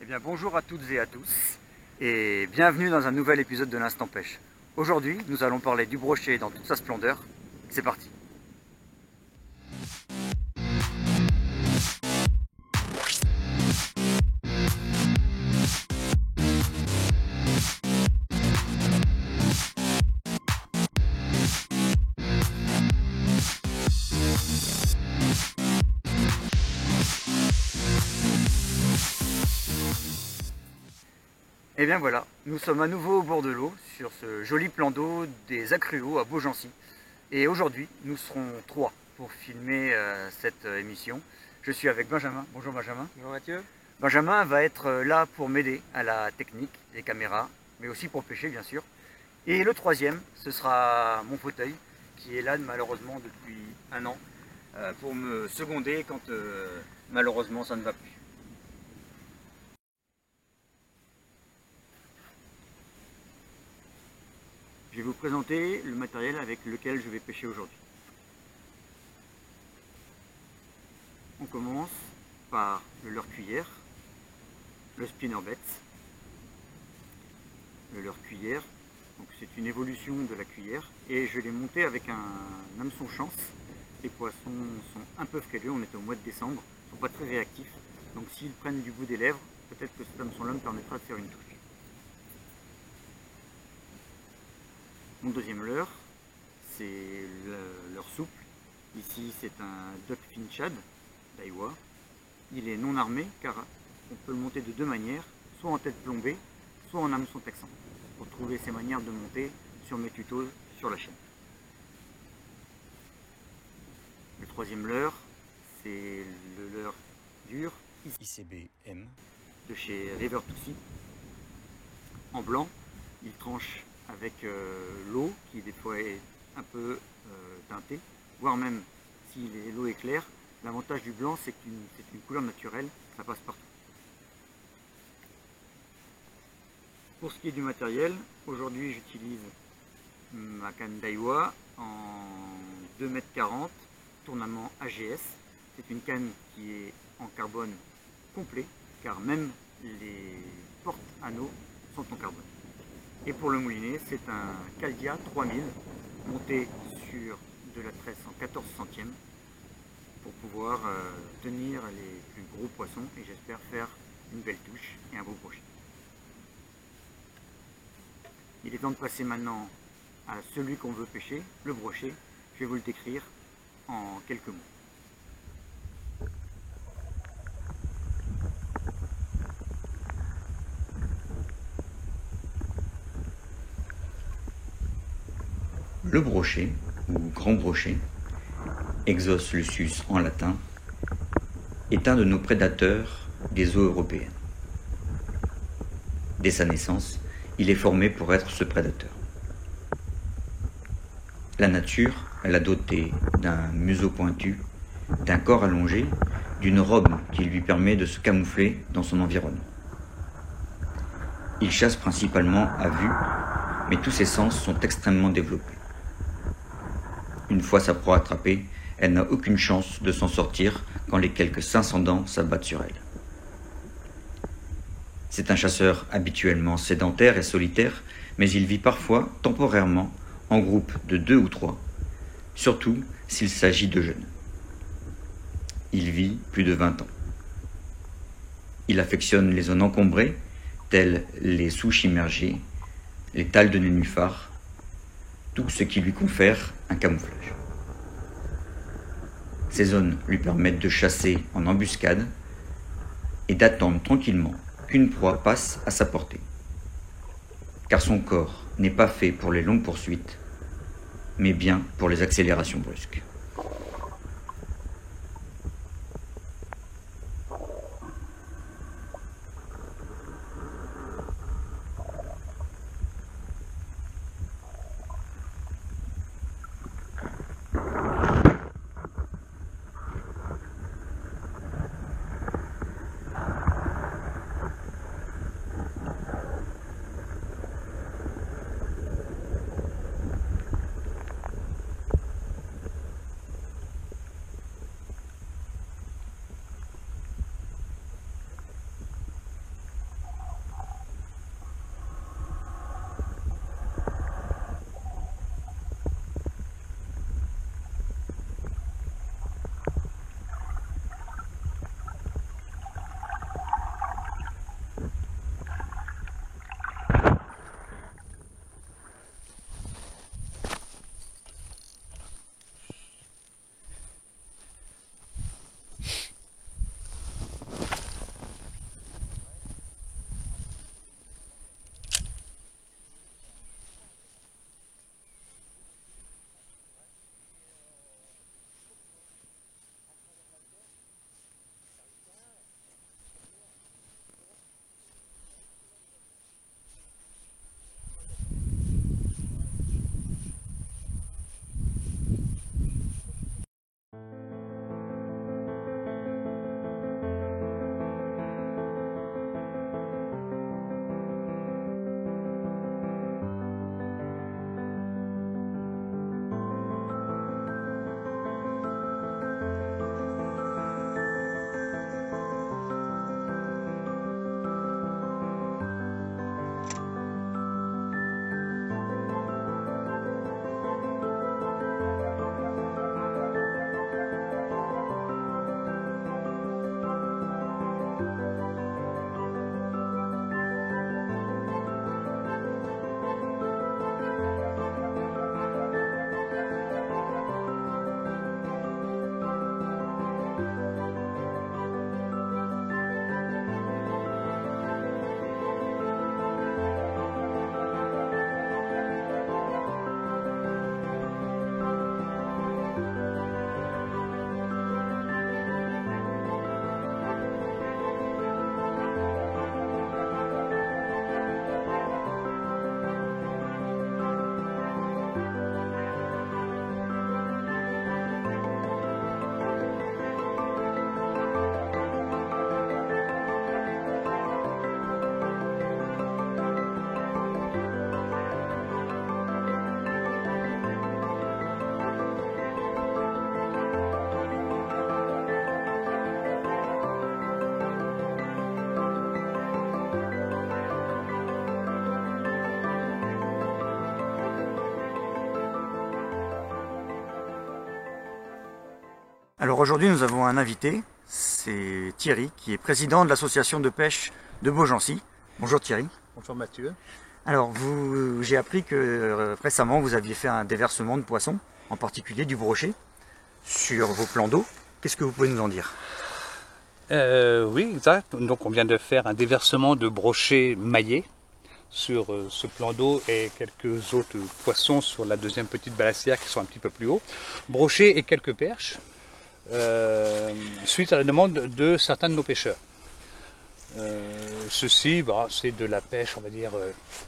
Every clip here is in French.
bien bonjour à toutes et à tous et bienvenue dans un nouvel épisode de l'Instant Pêche. Aujourd'hui nous allons parler du brochet dans toute sa splendeur. C'est parti. Et bien voilà, nous sommes à nouveau au bord de l'eau, sur ce joli plan d'eau des Accruaux à Beaugency. Et aujourd'hui, nous serons trois pour filmer cette émission. Je suis avec Benjamin. Bonjour Benjamin. Bonjour Mathieu. Benjamin va être là pour m'aider à la technique des caméras, mais aussi pour pêcher bien sûr. Et le troisième, ce sera mon fauteuil, qui est là malheureusement depuis un an, pour me seconder quand malheureusement ça ne va plus. Je vais vous présenter le matériel avec lequel je vais pêcher aujourd'hui. On commence par le leurre cuillère, le spinnerbait. Le leurre cuillère, c'est une évolution de la cuillère et je l'ai monté avec un hameçon chance. Les poissons sont un peu frileux, on est au mois de décembre, ils ne sont pas très réactifs. Donc s'ils prennent du bout des lèvres, peut-être que cet hameçon-là me permettra de faire une touche. Mon deuxième leurre, c'est le leurre souple. Ici, c'est un Duck Fin Shad Daiwa. Il est non armé car on peut le monter de deux manières, soit en tête plombée, soit en hameçon texan. Pour trouver ces manières de monter sur mes tutos sur la chaîne. Le troisième leurre, c'est le leurre dur ICBM de chez River Toussy. En blanc, il tranche avec l'eau qui des fois est un peu teintée, voire même si l'eau est claire. L'avantage du blanc, c'est que c'est une couleur naturelle, ça passe partout. Pour ce qui est du matériel, aujourd'hui j'utilise ma canne Daiwa en 2,40 m, tournament AGS. C'est une canne qui est en carbone complet, car même les porte-anneaux sont en carbone. Et pour le moulinet, c'est un Caldia 3000 monté sur de la tresse en 14 centièmes pour pouvoir tenir les plus gros poissons et j'espère faire une belle touche et un beau brochet. Il est temps de passer maintenant à celui qu'on veut pêcher, le brochet. Je vais vous le décrire en quelques mots. Le brochet, ou grand brochet, Exos lucius en latin, est un de nos prédateurs des eaux européennes. Dès sa naissance, il est formé pour être ce prédateur. La nature l'a doté d'un museau pointu, d'un corps allongé, d'une robe qui lui permet de se camoufler dans son environnement. Il chasse principalement à vue, mais tous ses sens sont extrêmement développés. Une fois sa proie attrapée, elle n'a aucune chance de s'en sortir quand les quelques 500 dents s'abattent sur elle. C'est un chasseur habituellement sédentaire et solitaire, mais il vit parfois, temporairement, en groupe de 2 ou 3, surtout s'il s'agit de jeunes. Il vit plus de 20 ans. Il affectionne les zones encombrées, telles les souches immergées, les talles de nénuphars, tout ce qui lui confère un camouflage. Ces zones lui permettent de chasser en embuscade et d'attendre tranquillement qu'une proie passe à sa portée. Car son corps n'est pas fait pour les longues poursuites, mais bien pour les accélérations brusques. Alors aujourd'hui, nous avons un invité, c'est Thierry, qui est président de l'association de pêche de Beaugency. Bonjour Thierry. Bonjour Mathieu. Alors, j'ai appris que récemment, vous aviez fait un déversement de poissons, en particulier du brochet, sur vos plans d'eau. Qu'est-ce que vous pouvez nous en dire? Oui, exact. Donc on vient de faire un déversement de brochet maillé sur ce plan d'eau et quelques autres poissons sur la deuxième petite balassière qui sont un petit peu plus haut. Brochet et quelques perches, suite à la demande de certains de nos pêcheurs. Ceci, c'est de la pêche, on va dire,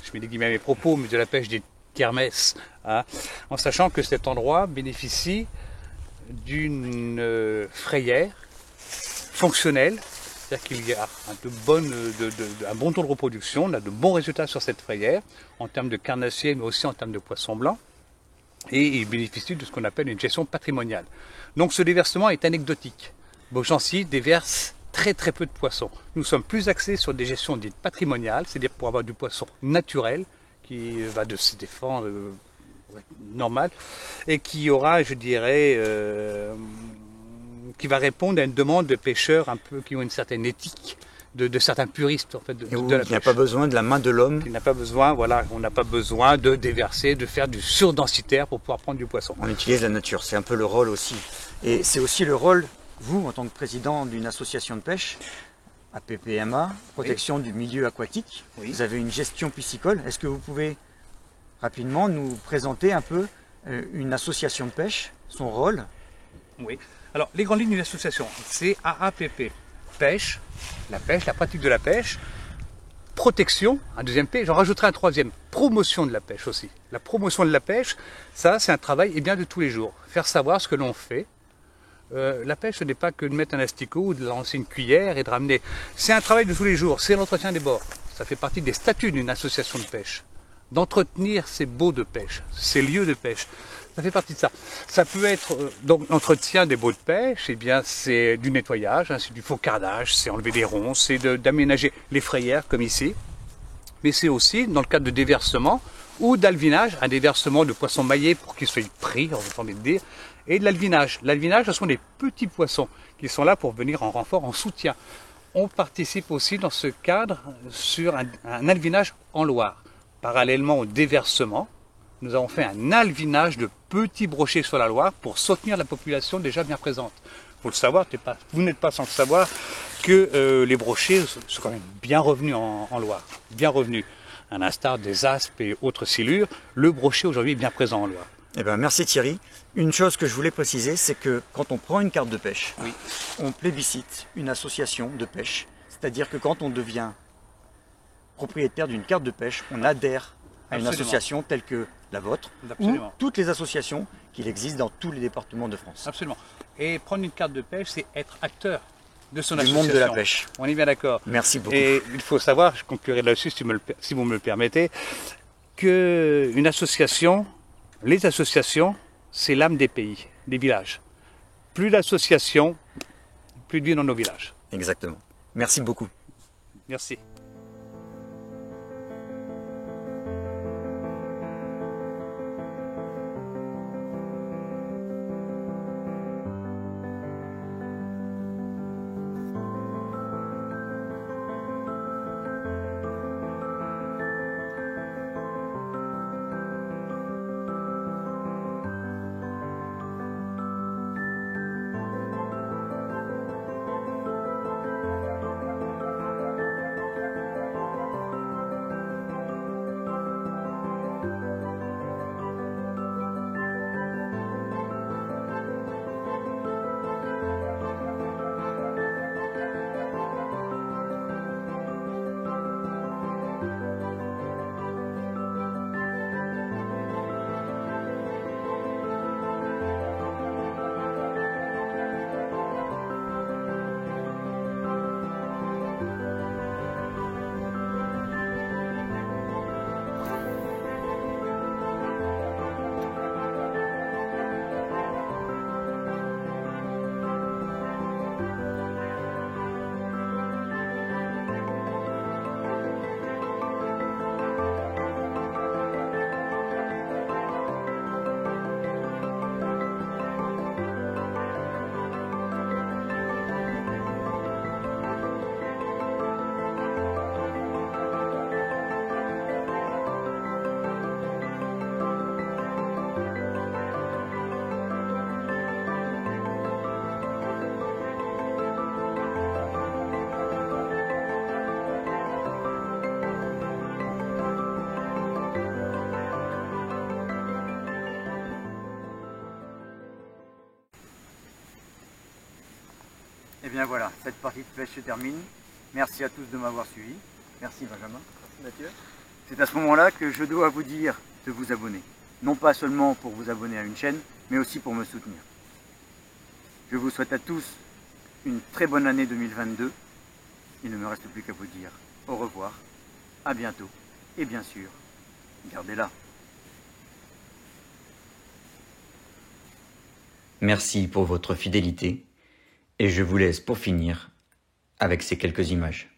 je mets des guillemets à mes propos, mais de la pêche des kermesses, hein, en sachant que cet endroit bénéficie d'une frayère fonctionnelle, c'est-à-dire qu'il y a un bon taux de reproduction, on a de bons résultats sur cette frayère, en termes de carnassiers, mais aussi en termes de poissons blancs, et il bénéficie de ce qu'on appelle une gestion patrimoniale. Donc ce déversement est anecdotique. Beaugency déverse très peu de poissons. Nous sommes plus axés sur des gestions dites patrimoniales, c'est-à-dire pour avoir du poisson naturel, qui va de se défendre normal, et qui aura, je dirais, qui va répondre à une demande de pêcheurs un peu qui ont une certaine éthique, de certains puristes en fait, de la pêche. Il n'y a pas besoin de la main de l'homme. Il n'a pas besoin, voilà, on n'a pas besoin de déverser, de faire du surdensitaire pour pouvoir prendre du poisson. On utilise la nature, c'est un peu le rôle aussi. Et c'est aussi le rôle, vous, en tant que président d'une association de pêche, APPMA, protection du milieu aquatique, vous avez une gestion piscicole. Est-ce que vous pouvez rapidement nous présenter un peu une association de pêche, son rôle? Oui. Alors, les grandes lignes d'une association, c'est AAPP. Pêche, la pratique de la pêche, protection, un deuxième P, j'en rajouterai un troisième, promotion de la pêche aussi. La promotion de la pêche, ça c'est un travail de tous les jours. Faire savoir ce que l'on fait. La pêche, ce n'est pas que de mettre un asticot ou de lancer une cuillère et de ramener. C'est un travail de tous les jours, c'est l'entretien des bords. Ça fait partie des statuts d'une association de pêche. D'entretenir ces baux de pêche, ces lieux de pêche. Ça fait partie de ça. Ça peut être, donc l'entretien des baux de pêche, c'est du nettoyage, hein, c'est du faucardage, c'est enlever des ronces, c'est d'aménager les frayères comme ici. Mais c'est aussi, dans le cadre de déversement ou d'alvinage, un déversement de poissons maillés pour qu'ils soient pris, on va envie de dire, et de l'alvinage. L'alvinage, ce sont des petits poissons qui sont là pour venir en renfort, en soutien. On participe aussi dans ce cadre sur un alvinage en Loire. Parallèlement au déversement, nous avons fait un alvinage de petits brochets sur la Loire pour soutenir la population déjà bien présente. Il faut le savoir, vous n'êtes pas sans le savoir, que les brochets sont quand même bien revenus en Loire, bien revenus. À l'instar des aspes et autres silures, le brochet aujourd'hui est bien présent en Loire. Eh ben, merci Thierry. Une chose que je voulais préciser, c'est que quand on prend une carte de pêche, on plébiscite une association de pêche. C'est-à-dire que quand on devient propriétaire d'une carte de pêche, on adhère à une association telle que la vôtre, ou toutes les associations qu'il existe dans tous les départements de France. Absolument. Et prendre une carte de pêche, c'est être acteur de son association. Du monde de la pêche. On est bien d'accord. Merci beaucoup. Et il faut savoir, je conclurai là-dessus si vous me le permettez, que les associations, c'est l'âme des pays, des villages. Plus d'associations, plus de vie dans nos villages. Exactement. Merci beaucoup. Merci. bien voilà, cette partie de pêche se termine. Merci à tous de m'avoir suivi. Merci Benjamin. Merci Mathieu. C'est à ce moment-là que je dois vous dire de vous abonner. Non pas seulement pour vous abonner à une chaîne, mais aussi pour me soutenir. Je vous souhaite à tous une très bonne année 2022. Il ne me reste plus qu'à vous dire au revoir, à bientôt et bien sûr, gardez-la. Merci pour votre fidélité et je vous laisse pour finir avec ces quelques images.